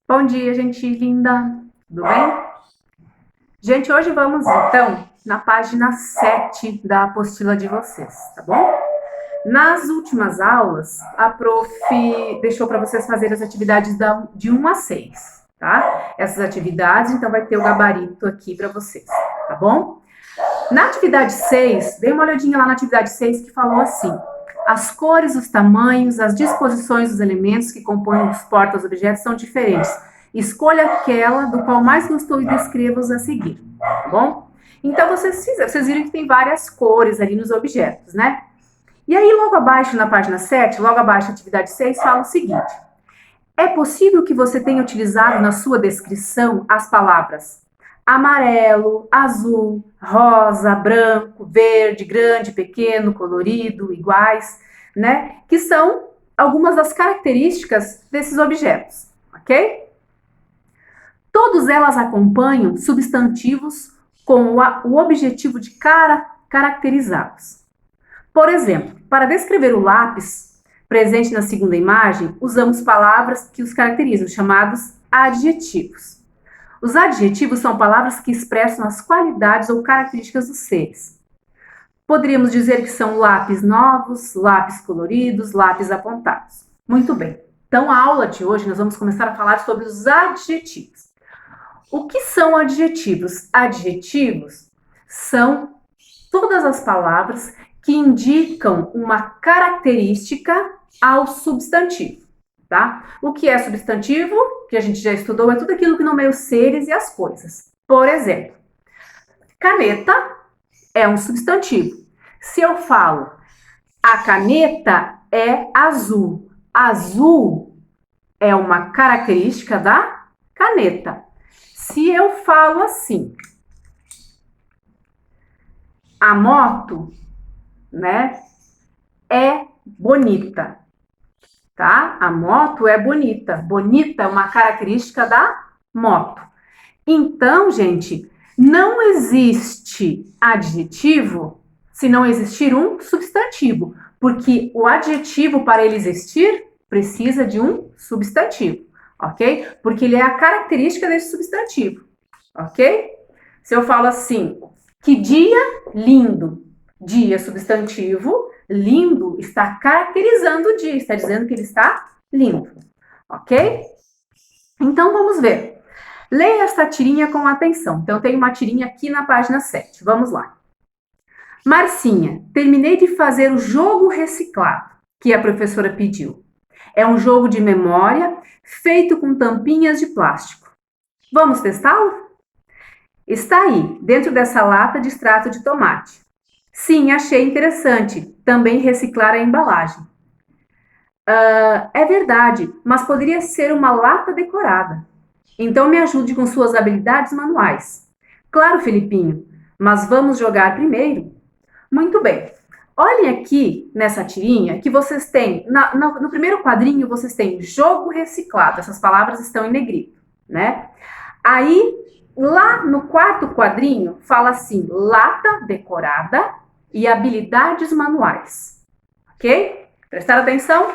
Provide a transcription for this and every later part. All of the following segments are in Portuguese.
Bom dia, gente linda. Tudo bem? Gente, hoje vamos então na página 7 da apostila de vocês, tá bom? Nas últimas aulas, a prof deixou para vocês fazerem as atividades de 1 a 6, tá? Essas atividades, então, vai ter o gabarito aqui para vocês, tá bom? Na atividade 6, dê uma olhadinha lá na atividade 6 que falou assim: as cores, os tamanhos, as disposições dos elementos que compõem os porta-objetos são diferentes. Escolha aquela do qual mais gostou e descreva-os a seguir, tá bom? Então, vocês viram que tem várias cores ali nos objetos, né? E aí, logo abaixo, na página 7, logo abaixo da atividade 6, fala o seguinte: é possível que você tenha utilizado na sua descrição as palavras amarelo, azul, rosa, branco, verde, grande, pequeno, colorido, iguais, né? Que são algumas das características desses objetos, ok? Todas elas acompanham substantivos com o objetivo de caracterizá-los. Por exemplo, para descrever o lápis presente na segunda imagem, usamos palavras que os caracterizam, chamados adjetivos. Os adjetivos são palavras que expressam as qualidades ou características dos seres. Poderíamos dizer que são lápis novos, lápis coloridos, lápis apontados. Muito bem. Então, a aula de hoje nós vamos começar a falar sobre os adjetivos. O que são adjetivos? Adjetivos são todas as palavras que indicam uma característica ao substantivo, tá? O que é substantivo, que a gente já estudou, é tudo aquilo que nomeia os seres e as coisas. Por exemplo, caneta é um substantivo. Se eu falo a caneta é azul, azul é uma característica da caneta. Se eu falo assim, a moto, né, é bonita, tá? A moto é bonita. Bonita é uma característica da moto. Então, gente, não existe adjetivo se não existir um substantivo, porque o adjetivo, para ele existir, precisa de um substantivo, ok? Porque ele é a característica desse substantivo, ok? Se eu falo assim, que dia lindo, dia substantivo, lindo está caracterizando o dia, está dizendo que ele está lindo, ok? Então vamos ver. Leia esta tirinha com atenção. Então, eu tenho uma tirinha aqui na página 7. Vamos lá. Marcinha, terminei de fazer o jogo reciclado que a professora pediu. É um jogo de memória feito com tampinhas de plástico. Vamos testá-lo? Está aí, dentro dessa lata de extrato de tomate. Sim, achei interessante. Também reciclar a embalagem. É verdade, mas poderia ser uma lata decorada. Então me ajude com suas habilidades manuais. Claro, Felipinho, mas vamos jogar primeiro. Muito bem. Olhem aqui nessa tirinha que vocês têm, no primeiro quadrinho vocês têm jogo reciclado, essas palavras estão em negrito, né? Aí, lá no quarto quadrinho, fala assim, lata decorada e habilidades manuais, ok? Prestaram atenção?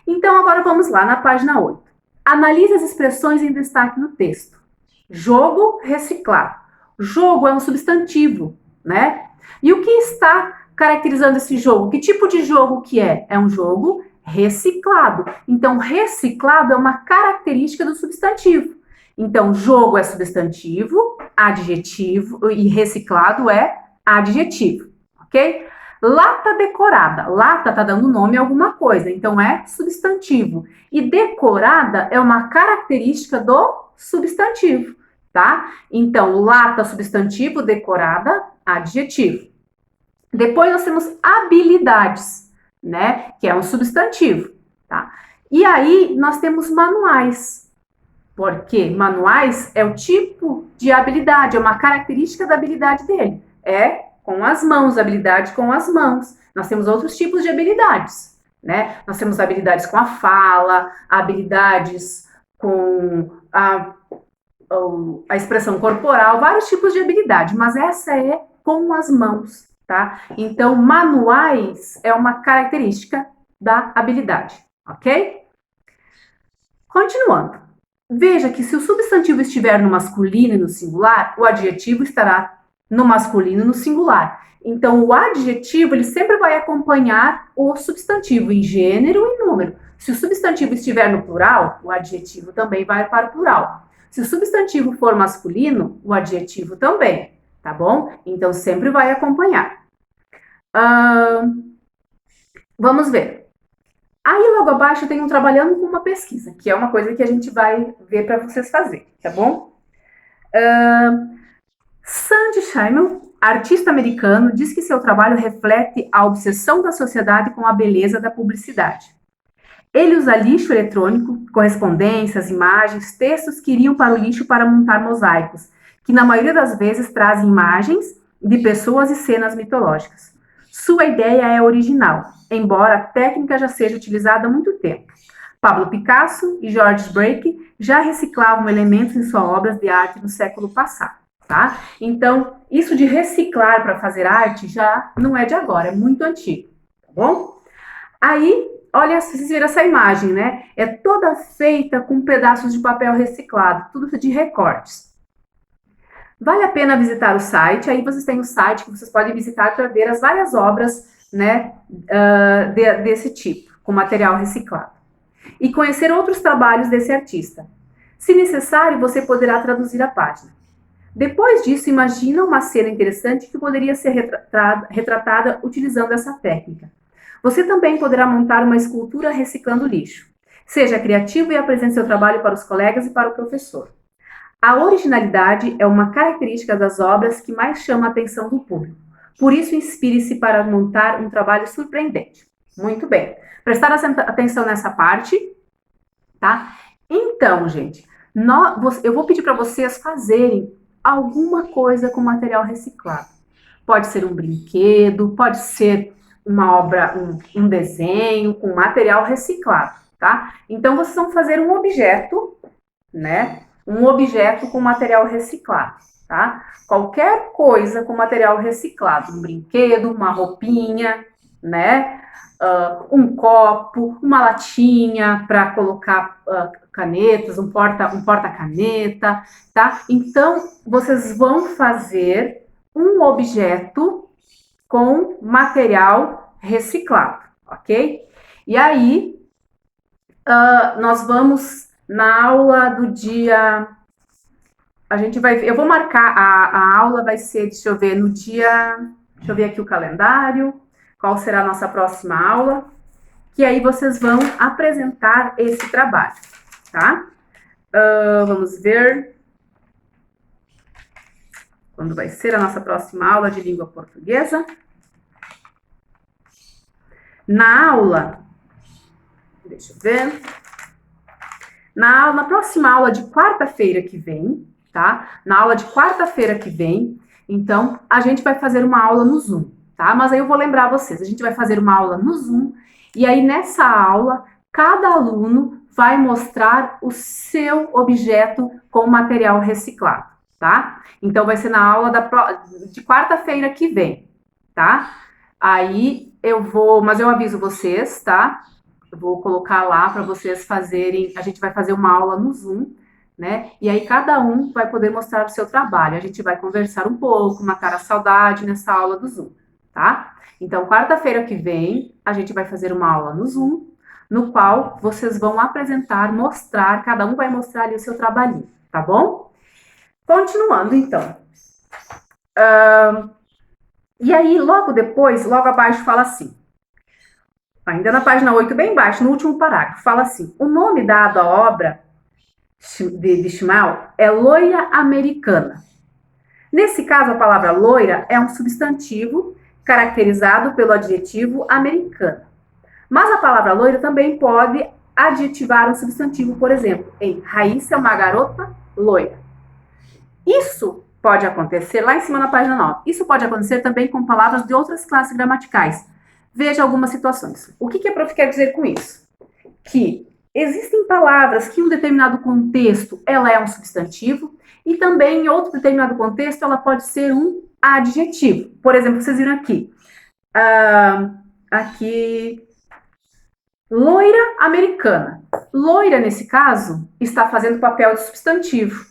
Então, agora vamos lá na página 8. Analise as expressões em destaque no texto. Jogo reciclado. Jogo é um substantivo, né? E o que está caracterizando esse jogo? Que tipo de jogo que é? É um jogo reciclado. Então, reciclado é uma característica do substantivo. Então, jogo é substantivo, adjetivo, e reciclado é adjetivo, ok? Lata decorada. Lata está dando nome a alguma coisa, então é substantivo. E decorada é uma característica do substantivo, tá? Então, lata, substantivo, decorada, adjetivo. Depois nós temos habilidades, né? Que é um substantivo, tá? E aí nós temos manuais. Porque manuais é o tipo de habilidade, é uma característica da habilidade dele. É com as mãos, habilidade com as mãos. Nós temos outros tipos de habilidades, né? Nós temos habilidades com a fala, habilidades com a expressão corporal, vários tipos de habilidade, mas essa é com as mãos, tá? Então, manuais é uma característica da habilidade, ok? Continuando. Veja que se o substantivo estiver no masculino e no singular, o adjetivo estará no masculino e no singular. Então, o adjetivo ele sempre vai acompanhar o substantivo em gênero e número. Se o substantivo estiver no plural, o adjetivo também vai para o plural. Se o substantivo for masculino, o adjetivo também, tá bom? Então, sempre vai acompanhar. Vamos ver. Aí, logo abaixo, eu tenho trabalhando com uma pesquisa, que é uma coisa que a gente vai ver para vocês fazerem, tá bom? Sandy Schimmel, artista americano, diz que seu trabalho reflete a obsessão da sociedade com a beleza da publicidade. Ele usa lixo eletrônico, correspondências, imagens, textos que iriam para o lixo para montar mosaicos, que na maioria das vezes trazem imagens de pessoas e cenas mitológicas. Sua ideia é original, embora a técnica já seja utilizada há muito tempo. Pablo Picasso e George Braque já reciclavam elementos em suas obras de arte no século passado. Tá? Então, isso de reciclar para fazer arte já não é de agora, é muito antigo, tá bom? Aí, olha, vocês viram essa imagem, né? É toda feita com pedaços de papel reciclado, tudo de recortes. Vale a pena visitar o site, aí vocês têm o site que vocês podem visitar para ver as várias obras, né, desse tipo, com material reciclado. E conhecer outros trabalhos desse artista. Se necessário, você poderá traduzir a página. Depois disso, imagina uma cena interessante que poderia ser retratada utilizando essa técnica. Você também poderá montar uma escultura reciclando lixo. Seja criativo e apresente seu trabalho para os colegas e para o professor. A originalidade é uma característica das obras que mais chama a atenção do público. Por isso, inspire-se para montar um trabalho surpreendente. Muito bem. Prestar atenção nessa parte, tá? Então, gente, eu vou pedir para vocês fazerem alguma coisa com material reciclado. Pode ser um brinquedo, pode ser uma obra, um desenho com material reciclado, tá? Então, vocês vão fazer um objeto, né? Um objeto com material reciclado, tá? Qualquer coisa com material reciclado, um brinquedo, uma roupinha, né? Um copo, uma latinha para colocar canetas, um porta-caneta, tá? Então, vocês vão fazer um objeto com material reciclado, ok? E aí, nós vamos na aula do dia... eu vou marcar, a aula vai ser, deixa eu ver, no dia... Deixa eu ver aqui o calendário. Qual será a nossa próxima aula? Que aí vocês vão apresentar esse trabalho, tá? Vamos ver quando vai ser a nossa próxima aula de língua portuguesa. Na aula, deixa eu ver, na próxima aula de quarta-feira que vem, tá? Na aula de quarta-feira que vem, então, a gente vai fazer uma aula no Zoom, tá? Mas aí eu vou lembrar vocês, a gente vai fazer uma aula no Zoom, e aí nessa aula, cada aluno vai mostrar o seu objeto com material reciclado, tá? Então, vai ser na aula de quarta-feira que vem, tá? Aí mas eu aviso vocês, tá? Eu vou colocar lá para vocês fazerem, a gente vai fazer uma aula no Zoom, né? E aí cada um vai poder mostrar o seu trabalho. A gente vai conversar um pouco, matar a saudade nessa aula do Zoom, tá? Então, quarta-feira que vem, a gente vai fazer uma aula no Zoom, no qual vocês vão apresentar, mostrar, cada um vai mostrar ali o seu trabalhinho, tá bom? Continuando, então. E aí, logo depois, logo abaixo fala assim, ainda na página 8, bem embaixo, no último parágrafo, fala assim, o nome dado à obra de Schimmel é loira americana. Nesse caso, a palavra loira é um substantivo caracterizado pelo adjetivo americana. Mas a palavra loira também pode adjetivar um substantivo, por exemplo, em Raíssa é uma garota loira. Isso pode acontecer lá em cima na página 9. Isso pode acontecer também com palavras de outras classes gramaticais. Veja algumas situações. O que a prof quer dizer com isso? Que existem palavras que em um determinado contexto ela é um substantivo e também em outro determinado contexto ela pode ser um adjetivo. Por exemplo, vocês viram aqui. Aqui Loira americana. Loira, nesse caso, está fazendo papel de substantivo.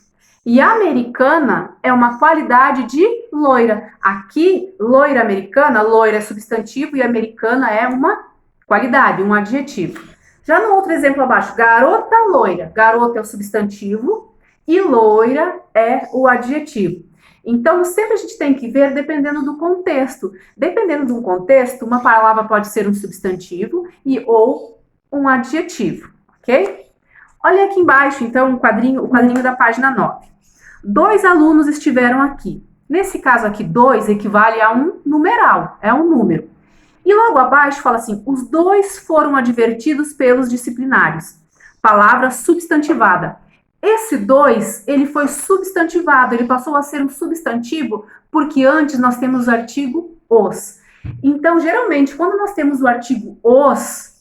E americana é uma qualidade de loira. Aqui, loira americana, loira é substantivo e americana é uma qualidade, um adjetivo. Já no outro exemplo abaixo, garota loira. Garota é o substantivo e loira é o adjetivo. Então, sempre a gente tem que ver dependendo do contexto. Dependendo do contexto, uma palavra pode ser um substantivo ou um adjetivo, ok? Olha aqui embaixo, então, o quadrinho da página 9. 2 alunos estiveram aqui. Nesse caso aqui, 2 equivale a um numeral, é um número. E logo abaixo fala assim, os 2 foram advertidos pelos disciplinários. Palavra substantivada. Esse 2, ele foi substantivado, ele passou a ser um substantivo, porque antes nós temos o artigo os. Então, geralmente, quando nós temos o artigo os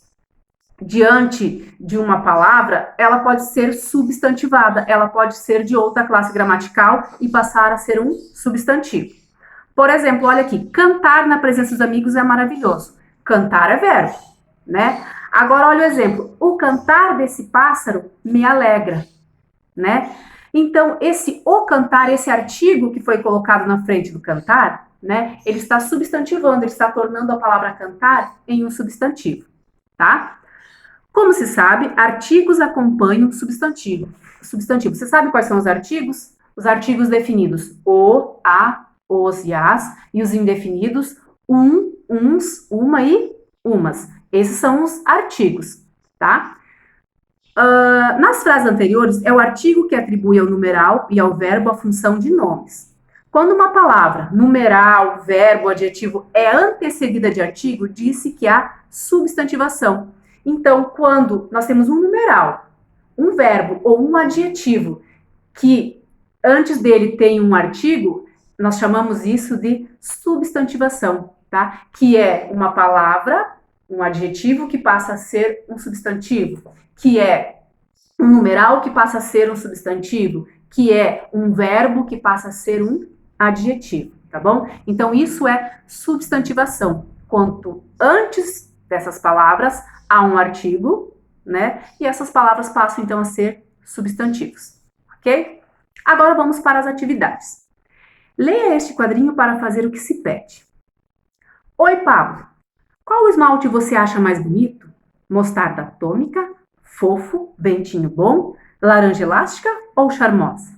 diante de uma palavra, ela pode ser substantivada, ela pode ser de outra classe gramatical e passar a ser um substantivo. Por exemplo, olha aqui, cantar na presença dos amigos é maravilhoso. Cantar é verbo, né? Agora, olha o exemplo, o cantar desse pássaro me alegra, né? Então, o cantar, esse artigo que foi colocado na frente do cantar, né? Ele está substantivando, ele está tornando a palavra cantar em um substantivo, tá? Como se sabe, artigos acompanham substantivo. Você sabe quais são os artigos? Os artigos definidos o, a, os e as, e os indefinidos uns, uma e umas. Esses são os artigos, tá? Nas frases anteriores, é o artigo que atribui ao numeral e ao verbo a função de nomes. Quando uma palavra, numeral, verbo, adjetivo, é antecedida de artigo, disse que há substantivação. Então, quando nós temos um numeral, um verbo ou um adjetivo que antes dele tem um artigo, nós chamamos isso de substantivação, tá? Que é uma palavra, um adjetivo que passa a ser um substantivo, que é um numeral que passa a ser um substantivo, que é um verbo que passa a ser um adjetivo, tá bom? Então, isso é substantivação. Quanto antes dessas palavras há um artigo, né? E essas palavras passam, então, a ser substantivos, ok? Agora vamos para as atividades. Leia este quadrinho para fazer o que se pede. Oi, Pablo. Qual esmalte você acha mais bonito? Mostarda atômica, fofo, ventinho bom, laranja elástica ou charmosa?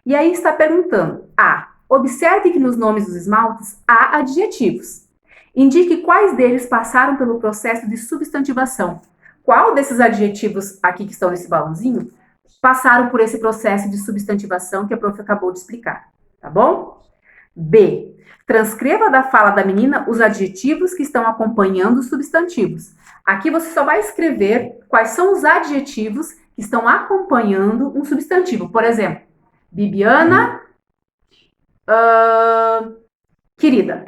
E aí está perguntando. A. Observe que nos nomes dos esmaltes há adjetivos. Indique quais deles passaram pelo processo de substantivação. Qual desses adjetivos aqui que estão nesse balãozinho passaram por esse processo de substantivação que a prof acabou de explicar, tá bom? B. Transcreva da fala da menina os adjetivos que estão acompanhando os substantivos. Aqui você só vai escrever quais são os adjetivos que estão acompanhando um substantivo. Por exemplo, Bibiana, querida.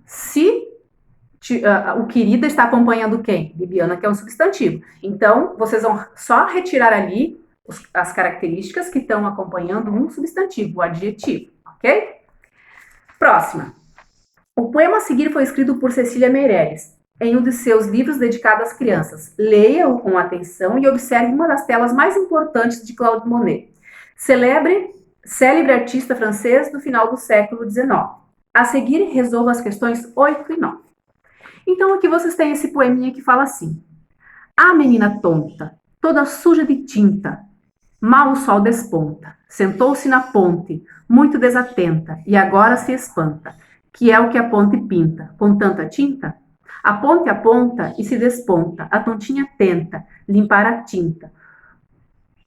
Se o querida está acompanhando quem? Bibiana, que é um substantivo. Então, vocês vão só retirar ali as características que estão acompanhando um substantivo, o adjetivo, ok? Próxima. O poema a seguir foi escrito por Cecília Meirelles, em um de seus livros dedicados às crianças. Leia-o com atenção e observe uma das telas mais importantes de Claude Monet. Célebre artista francês do final do século XIX. A seguir, resolva as questões 8 e 9. Então, aqui vocês têm esse poeminha que fala assim. A menina tonta, toda suja de tinta, mal o sol desponta, sentou-se na ponte, muito desatenta, e agora se espanta, que é o que a ponte pinta, com tanta tinta? A ponte aponta e se desponta, a tontinha tenta limpar a tinta,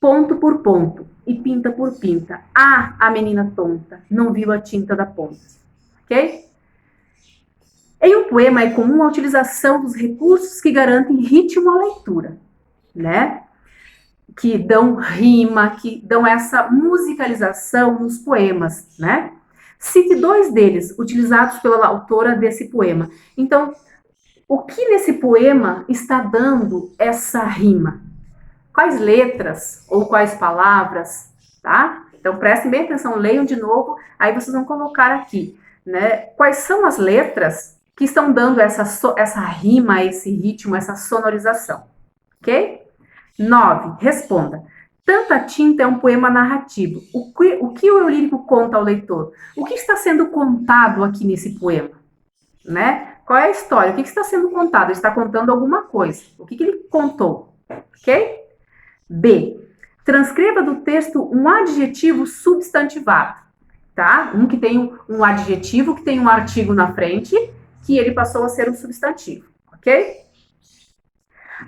ponto por ponto, e pinta por pinta. Ah, a menina tonta, não viu a tinta da ponte. Ok? Em um poema é comum a utilização dos recursos que garantem ritmo à leitura, né? Que dão rima, que dão essa musicalização nos poemas, né? Cite 2 deles, utilizados pela autora desse poema. Então, o que nesse poema está dando essa rima? Quais letras ou quais palavras, tá? Então, prestem bem atenção, leiam de novo, aí vocês vão colocar aqui, né? Quais são as letras que estão dando essa rima, esse ritmo, essa sonorização, ok? 9. Responda. Tanta Tinta é um poema narrativo. O que o eu lírico conta ao leitor? O que está sendo contado aqui nesse poema? Né? Qual é a história? O que está sendo contado? Ele está contando alguma coisa. O que ele contou? Ok? B. Transcreva do texto um adjetivo substantivado. Tá? Um que tem um adjetivo, que tem um artigo na frente, que ele passou a ser um substantivo. Ok?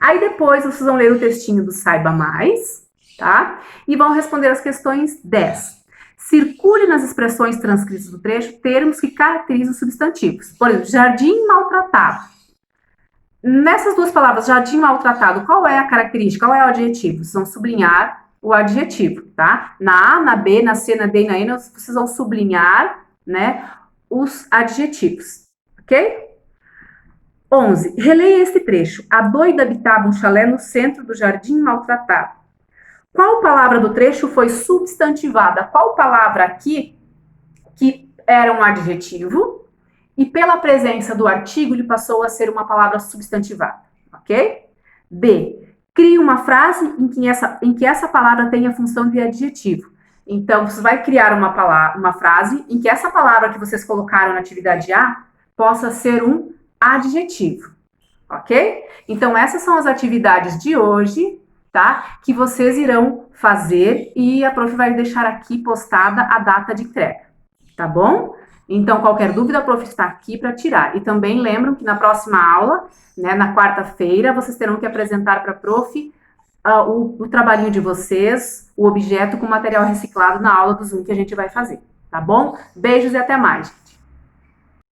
Aí depois vocês vão ler o textinho do Saiba Mais, tá? E vão responder as questões 10. Circule nas expressões transcritas do trecho termos que caracterizam substantivos. Por exemplo, jardim maltratado. Nessas duas palavras, jardim maltratado, qual é a característica? Qual é o adjetivo? Vocês vão sublinhar o adjetivo, tá? Na A, na B, na C, na D e na E, vocês vão sublinhar, né, os adjetivos, ok? 11. Releia este trecho. A doida habitava um chalé no centro do jardim maltratado. Qual palavra do trecho foi substantivada? Qual palavra aqui que era um adjetivo e pela presença do artigo ele passou a ser uma palavra substantivada, ok? B. Crie uma frase em que essa palavra tenha função de adjetivo. Então, você vai criar uma frase em que essa palavra que vocês colocaram na atividade A possa ser um adjetivo, ok? Então, essas são as atividades de hoje, tá? Que vocês irão fazer e a prof vai deixar aqui postada a data de entrega, tá bom? Então, qualquer dúvida, a prof está aqui para tirar. E também lembram que na próxima aula, né, na quarta-feira, vocês terão que apresentar para a prof o trabalhinho de vocês, o objeto com material reciclado na aula do Zoom que a gente vai fazer, tá bom? Beijos e até mais.